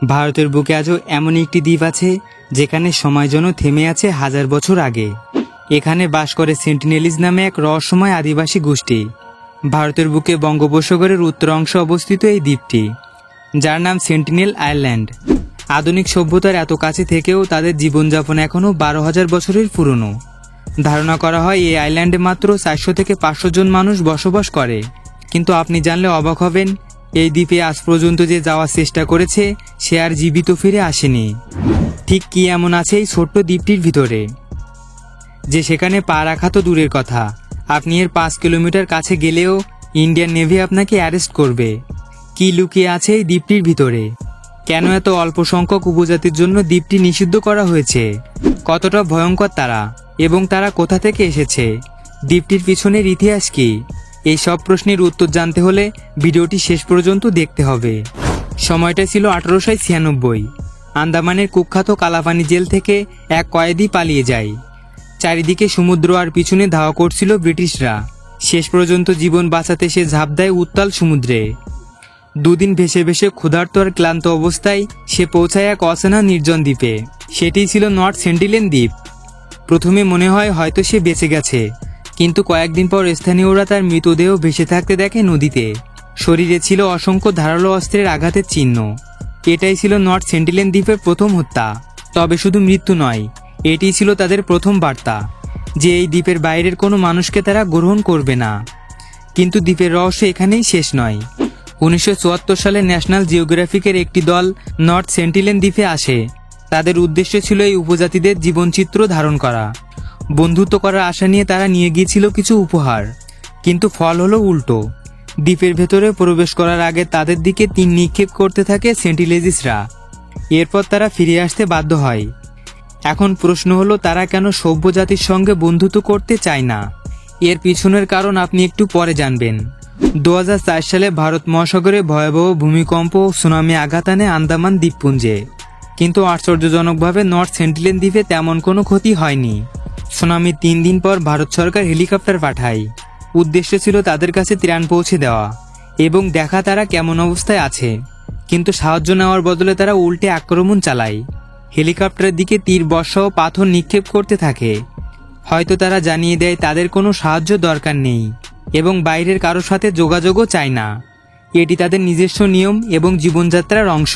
ভারতের বুকে আজও এমন একটি দ্বীপ আছে যেখানে সময় যেন থেমে আছে হাজার বছর আগে। এখানে বাস করে সেন্টিনেলিজ নামে এক রহস্যময় আদিবাসী গোষ্ঠী। ভারতের বুকে বঙ্গোপসাগরের উত্তর অংশে অবস্থিত এই দ্বীপটি, যার নাম সেন্টিনেল আইল্যান্ড। আধুনিক সভ্যতার এত কাছে থেকেও তাদের জীবনযাপন এখনও 12,000 বছরের পুরনো। ধারণা করা হয় এই আইল্যান্ডে মাত্র 400 থেকে 500 জন মানুষ বসবাস করে। কিন্তু আপনি জানলে অবাক হবেন, এই দ্বীপে আজ পর্যন্ত যে যাওয়ার চেষ্টা করেছে সে আর জীবিত ফিরে আসেনি। ঠিক কি এমন আছে এই ছোট্ট দ্বীপটির ভিতরে যে সেখানে পা রাখা তো দূরের কথা, আপনি এর 5 কিলোমিটার কাছে গেলেও ইন্ডিয়ান নেভি আপনাকে অ্যারেস্ট করবে। কি লুকিয়ে আছে এই দ্বীপটির ভিতরে? কেন এত অল্প সংখ্যক উপজাতির জন্য দ্বীপটি নিষিদ্ধ করা হয়েছে? কতটা ভয়ঙ্কর তারা, এবং তারা কোথা থেকে এসেছে? দ্বীপটির পিছনের ইতিহাস কি? এই সব প্রশ্নের উত্তর জানতে হলে ভিডিওটি শেষ পর্যন্ত দেখতে হবে। সময়টা ছিল 1896। আন্দামানের কুখ্যাত কালাপানি জেল থেকে এক কয়েদি পালিয়ে যায়। চারিদিকে সমুদ্র আর পিছনে ধাওয়া করছিল ব্রিটিশরা। শেষ পর্যন্ত জীবন বাঁচাতে সে ঝাঁপ দেয় উত্তাল সমুদ্রে। দুদিন ভেসে ভেসে ক্ষুধার্ত আর ক্লান্ত অবস্থায় সে পৌঁছায় এক অচেনা নির্জন দ্বীপে। সেটিই ছিল নর্থ সেন্টিনেল দ্বীপ। প্রথমে মনে হয় হয়তো সে বেঁচে গেছে, কিন্তু কয়েকদিন পর স্থানীয়রা তার মৃতদেহ ভেসে থাকতে দেখে নদীতে। শরীরে ছিল অসংখ্য ধারালো অস্ত্রের আঘাতের চিহ্ন। এটাই ছিল নর্থ সেন্টিনেল দ্বীপের প্রথম হত্যা। তবে শুধু মৃত্যু নয়, এটি ছিল তাদের প্রথম বার্তা যে এই দ্বীপের বাইরের কোনো মানুষকে তারা গ্রহণ করবে না। কিন্তু দ্বীপের রহস্য এখানেই শেষ নয়। 1974 সালে ন্যাশনাল জিওগ্রাফিকের একটি দল নর্থ সেন্টিনেল দ্বীপে আসে। তাদের উদ্দেশ্য ছিল এই উপজাতিদের জীবনচিত্র ধারণ করা। বন্ধুত্ব করার আশা নিয়ে তারা নিয়ে গিয়েছিল কিছু উপহার, কিন্তু ফল হলো উল্টো। দ্বীপের ভেতরে প্রবেশ করার আগে তাদের দিকে তীর নিক্ষেপ করতে থাকে সেন্টিনেলিজরা। এরপর তারা ফিরে আসতে বাধ্য হয়। এখন প্রশ্ন হলো, তারা কেন সভ্য জাতির সঙ্গে বন্ধুত্ব করতে চায় না? এর পিছনের কারণ আপনি একটু পরে জানবেন। 2004 সালে ভারত মহাসাগরে ভয়াবহ ভূমিকম্প ও সুনামি আঘাত আনে আন্দামান দ্বীপপুঞ্জে। কিন্তু আশ্চর্যজনকভাবে নর্থ সেন্টিনেল দ্বীপে তেমন কোনো ক্ষতি হয়নি। সুনামির 3 দিন পর ভারত সরকার হেলিকপ্টার পাঠায়। উদ্দেশ্য ছিল তাদের কাছে ত্রাণ পৌঁছে দেওয়া এবং দেখা তারা কেমন অবস্থায় আছে। কিন্তু সাহায্য নেওয়ার বদলে তারা উল্টে আক্রমণ চালায়। হেলিকপ্টারের দিকে তীর, বর্ষা ও পাথর নিক্ষেপ করতে থাকে। হয়তো তারা জানিয়ে দেয় তাদের কোনো সাহায্য দরকার নেই এবং বাইরের কারোর সাথে যোগাযোগও চায় না। এটি তাদের নিজস্ব নিয়ম এবং জীবনযাত্রার অংশ।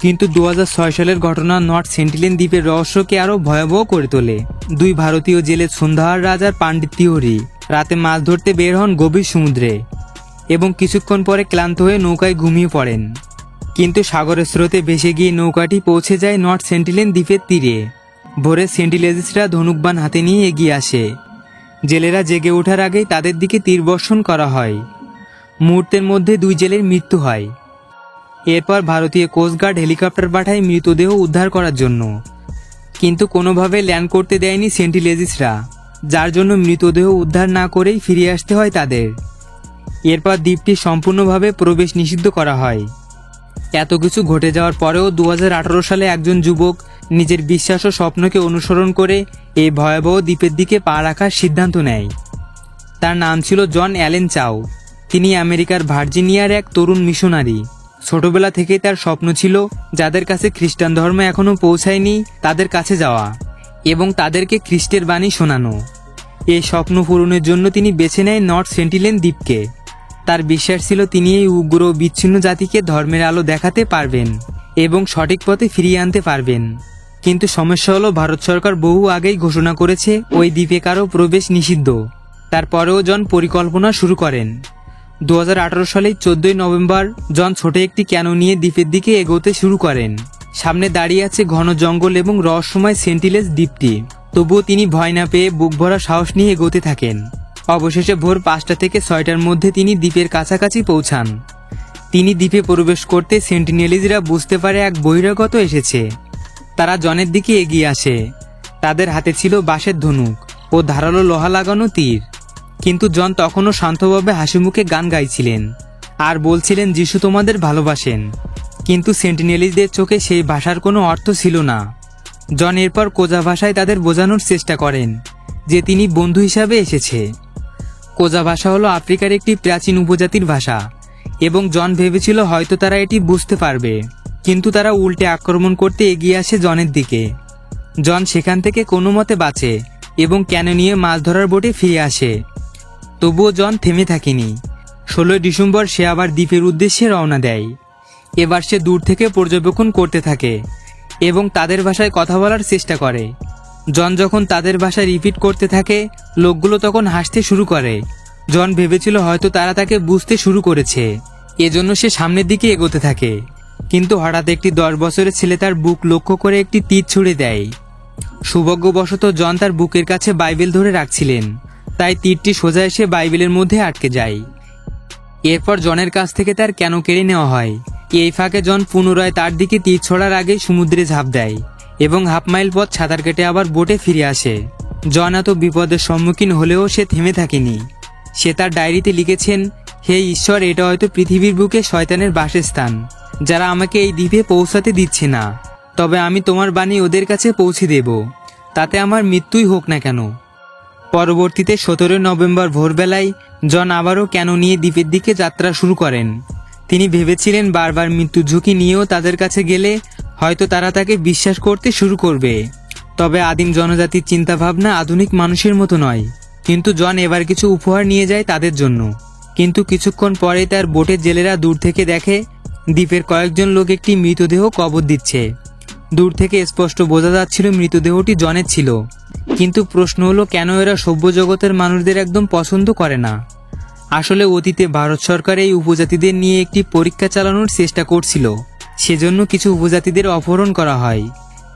কিন্তু 2006 সালের ঘটনা নর্থ সেন্টিনেল দ্বীপের রহস্যকে আরও ভয়াবহ করে তোলে। 2 ভারতীয় জেলে সন্ধ্যাহার রাজ আর পাণ্ডিত তিওয়ারি রাতে মাছ ধরতে বের হন গভীর সমুদ্রে এবং কিছুক্ষণ পরে ক্লান্ত হয়ে নৌকায় ঘুমিয়ে পড়েন। কিন্তু সাগরের স্রোতে ভেসে গিয়ে নৌকাটি পৌঁছে যায় নর্থ সেন্টিনেল দ্বীপের তীরে। ভোরে সেন্টিনেলিজরা ধনুকবাণ হাতে নিয়ে এগিয়ে আসে। জেলেরা জেগে ওঠার আগেই তাদের দিকে তীর বর্ষণ করা হয়। মুহূর্তের মধ্যে 2 জেলের মৃত্যু হয়। এরপর ভারতীয় কোস্টগার্ড হেলিকপ্টার পাঠায় মৃতদেহ উদ্ধার করার জন্য, কিন্তু কোনোভাবে ল্যান্ড করতে দেয়নি সেন্টিনেলিজরা, যার জন্য মৃতদেহ উদ্ধার না করেই ফিরে আসতে হয় তাদের। এরপর দ্বীপটি সম্পূর্ণভাবে প্রবেশ নিষিদ্ধ করা হয়। এত কিছু ঘটে যাওয়ার পরেও 2018 সালে একজন যুবক নিজের বিশ্বাস ও স্বপ্নকে অনুসরণ করে এই ভয়াবহ দ্বীপের দিকে পা রাখার সিদ্ধান্ত নেয়। তার নাম ছিল জন অ্যালেন চাও। তিনি আমেরিকার ভার্জিনিয়ার এক তরুণ মিশনারি। ছোটবেলা থেকেই তার স্বপ্ন ছিল যাদের কাছে খ্রিস্টান ধর্ম এখনও পৌঁছায়নি তাদের কাছে যাওয়া এবং তাদেরকে খ্রিস্টের বাণী শোনানো। এই স্বপ্ন পূরণের জন্য তিনি বেছে নেয় নর্থ সেন্টিনেল দ্বীপকে। তার বিশ্বাস ছিল তিনি এই উগ্র বিচ্ছিন্ন জাতিকে ধর্মের আলো দেখাতে পারবেন এবং সঠিক পথে ফিরিয়ে আনতে পারবেন। কিন্তু সমস্যা হলো, ভারত সরকার বহু আগেই ঘোষণা করেছে ওই দ্বীপে কারো প্রবেশ নিষিদ্ধ। তারপরেও জন পরিকল্পনা শুরু করেন। 2018 সালের 14 নভেম্বর জন ছোট একটি ক্যানো নিয়ে দ্বীপের দিকে এগোতে শুরু করেন। সামনে দাঁড়িয়ে আছে ঘন জঙ্গল এবং রহস্যময় সেন্টিনেল দ্বীপটি। তবুও তিনি ভয় না পেয়ে বুক ভরা সাহস নিয়ে এগোতে থাকেন। অবশেষে ভোর 5টা থেকে 6টার মধ্যে তিনি দ্বীপের কাছাকাছি পৌঁছান। তিনি দ্বীপে প্রবেশ করতে সেন্টিনেলিজরা বুঝতে পারে এক বহিরাগত এসেছে। তারা জনের দিকে এগিয়ে আসে। তাদের হাতে ছিল বাঁশের ধনুক ও ধারালো লোহা লাগানো তীর। কিন্তু জন তখনও শান্তভাবে হাসিমুখে গান গাইছিলেন আর বলছিলেন, যিশু তোমাদের ভালোবাসেন। কিন্তু সেন্টিনেলিজদের চোখে সেই ভাষার কোনো অর্থ ছিল না। জন এরপর কোজা ভাষায় তাদের বোঝানোর চেষ্টা করেন যে তিনি বন্ধু হিসাবে এসেছে। কোজা ভাষা হলো আফ্রিকার একটি প্রাচীন উপজাতির ভাষা এবং জন ভেবেছিল হয়তো তারা এটি বুঝতে পারবে। কিন্তু তারা উল্টে আক্রমণ করতে এগিয়ে আসে জনের দিকে। জন সেখান থেকে কোনো মতে বাঁচে এবং ক্যানো নিয়ে মাছ ধরার বোটে ফিরে আসে। তবুও জন থেমে থাকেনি। 16 ডিসেম্বর সে আবার দ্বীপের উদ্দেশ্যে রওনা দেয়। এবার সে দূর থেকে পর্যবেক্ষণ করতে থাকে এবং তাদের ভাষায় কথা বলার চেষ্টা করে। জন যখন তাদের ভাষা রিপিট করতে থাকে, লোকগুলো তখন হাসতে শুরু করে। জন ভেবেছিল হয়তো তারা তাকে বুঝতে শুরু করেছে, এজন্য সে সামনের দিকে এগোতে থাকে। কিন্তু হঠাৎ একটি 10 বছরের ছেলে তার বুক লক্ষ্য করে একটি তীর ছুড়ে দেয়। সৌভাগ্যবশত জন তার বুকের কাছে বাইবেল ধরে রাখছিলেন, তাই তীরটি সোজা এসে বাইবেলের মধ্যে আটকে যায়। এরপর জনের কাছ থেকে তার ক্যানো কেড়ে নেওয়া হয়। এই ফাঁকে জন পুনরায় তার দিকে তীর ছোড়ার আগে সমুদ্রে ঝাঁপ দেয় এবং হাফ মাইল পথ সাঁতার কেটে আবার বোটে ফিরে আসে। জন এত বিপদের সম্মুখীন হলেও সে থেমে থাকেনি। সে তার ডায়েরিতে লিখেছেন, হে ঈশ্বর, এটা হয়তো পৃথিবীর বুকে শয়তানের বাসস্থান, যারা আমাকে এই দ্বীপে পৌঁছাতে দিচ্ছে না। তবে আমি তোমার বাণী ওদের কাছে পৌঁছে দেব, তাতে আমার মৃত্যুই হোক না কেন। পরবর্তীতে 17 নভেম্বর ভোরবেলায় জন আবারও ক্যানো নিয়ে দ্বীপের দিকে যাত্রা শুরু করেন। তিনি ভেবেছিলেন বারবার মৃত্যুর ঝুঁকি নিয়েও তাদের কাছে গেলে হয়তো তারা তাকে বিশ্বাস করতে শুরু করবে। তবে আদিম জনজাতির চিন্তাভাবনা আধুনিক মানুষের মতো নয়। কিন্তু জন এবার কিছু উপহার নিয়ে যায় তাদের জন্য। কিন্তু কিছুক্ষণ পরে তার বোটের জেলেরা দূর থেকে দেখে দ্বীপের কয়েকজন লোক একটি মৃতদেহ কবর দিচ্ছে। দূর থেকে স্পষ্ট বোঝা যাচ্ছিল মৃতদেহটি জনের ছিল। কিন্তু প্রশ্ন হলো, কেন এরা সভ্য জগতের মানুষদের একদম পছন্দ করে না? আসলে অতীতে ভারত সরকার এই উপজাতিদের নিয়ে একটি পরীক্ষা চালানোর চেষ্টা করছিল। সেজন্য কিছু উপজাতিদের অপহরণ করা হয়।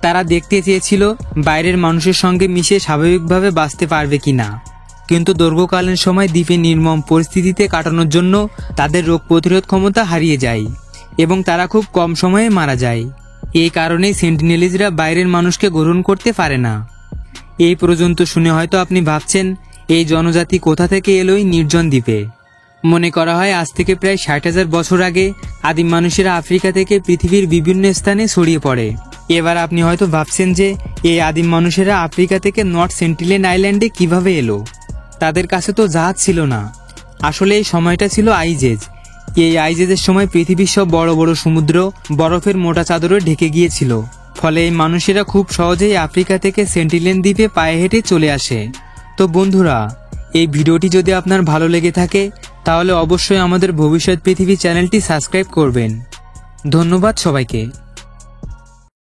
তারা দেখতে চেয়েছিল বাইরের মানুষের সঙ্গে মিশে স্বাভাবিকভাবে বাঁচতে পারবে কিনা। কিন্তু দীর্ঘকালীন সময় দ্বীপে নির্মম পরিস্থিতিতে কাটানোর জন্য তাদের রোগ প্রতিরোধ ক্ষমতা হারিয়ে যায় এবং তারা খুব কম সময়ে মারা যায়। এই কারণেই সেন্টিনেলিজরা বাইরের মানুষকে গ্রহণ করতে পারে না। এই পর্যন্ত শুনে হয়তো আপনি ভাবছেন, এই জনজাতি কোথা থেকে এলো এই নির্জন দ্বীপে? মনে করা হয় আজ থেকে প্রায় 60,000 বছর আগে আদিম মানুষেরা আফ্রিকা থেকে পৃথিবীর বিভিন্ন স্থানে ছড়িয়ে পড়ে। এবার আপনি হয়তো ভাবছেন যে এই আদিম মানুষেরা আফ্রিকা থেকে নর্থ সেন্টিনেল আইল্যান্ডে কিভাবে এলো? তাদের কাছে তো জাহাজ ছিল না। আসলে এই সময়টা ছিল আইস এজ। এই আইস এজের সময় পৃথিবীর সব বড় বড় সমুদ্র বরফের মোটা চাদরে ঢেকে গিয়েছিল। ফলে এই মানুষেরা খুব সহজেই আফ্রিকা থেকে সেন্টিনেল দ্বীপে পায়ে হেঁটে চলে আসে। তো বন্ধুরা, এই ভিডিওটি যদি আপনার ভালো লেগে থাকে তাহলে অবশ্যই আমাদের ভবিষ্যৎ পৃথিবী চ্যানেলটি সাবস্ক্রাইব করবেন। ধন্যবাদ সবাইকে।